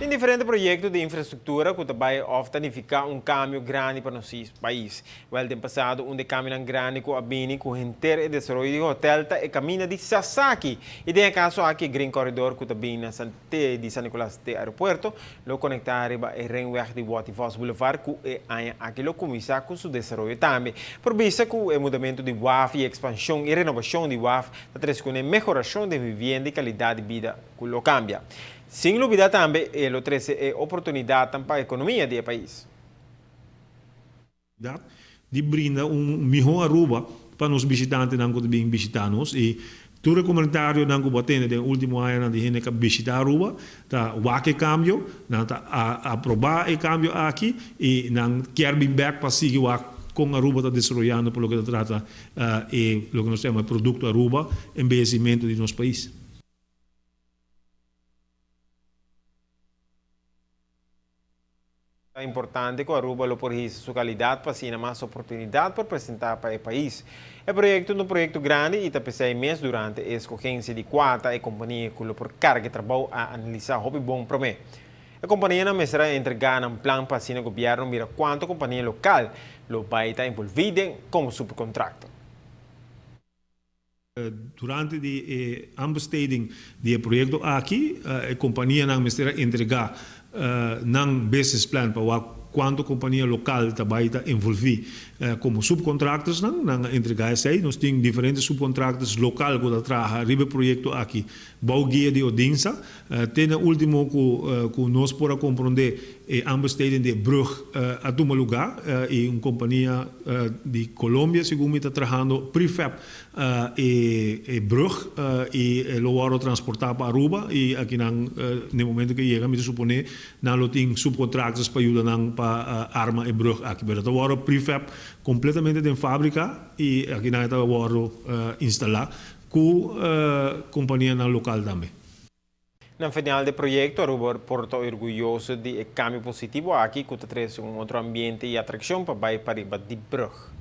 Tem diferentes projetos de infraestrutura que também significa cambio grande para nosso país. O ano passado, cambio grande com a Bini, com o inteiro desenvolvimento do hotel e caminho de Sasaki. E tem caso aqui Green Corridor que também na de San Nicolás de Aeroporto, lo conectar e renweg de Waterfalls Boulevard que é aqui lo começa com seu desenvolvimento também. Por vista que o mudamento de WAF e expansão e renovação de WAF, traz com a melhoração de vivenda e qualidade de vida que lo cambia. Sem dúvida também, ele traz oportunidade para a economia do país. De brinda melhor Aruba para os visitantes que vêm visitar-nos e todo o comentário que batendo no último ano de gente que visita Aruba, tá o que cambio, tá aprovar o cambio aqui e não quer vir back para seguir com Aruba está desenvolvendo pelo que trata e o que nós chamamos de produto Aruba, envelhecimento de nosso país. É importante que a Aruba lo corrija sua qualidade para ter mais oportunidade para apresentar para o país. O projeto é um projeto grande e está pensando mês durante a escolhência de quatro companhia que por carga de trabalho a analisar o bom para mim. A companhia não será entregar um plano para o governo mira quanto companhia local lo vai estar envolvida como subcontrato. Durante a aanbesteding do projeto aqui, a companhia não será entregar ng business plan para quanto companhia local também está envolvida como subcontractors nang entregar sai nós temos diferentes subcontractors local que trabalham ribe projeto aqui bau guia de audiência tem o último que nós podemos compreender aanbesteding de brug a um lugar e uma companhia de Colômbia segundo está trabalhando prefab e brug e lo varo transportar para Aruba e aqui no momento que chega me supone não tem subcontractors para ajudar para arma e brug aqui mas o varo prefab completamente de fábrica e aqui na está o varo instalar com companhia local também. No final do projeto, Aruba porta orgulhoso de cambio positivo aqui, que traz outro ambiente e atração para o de brug.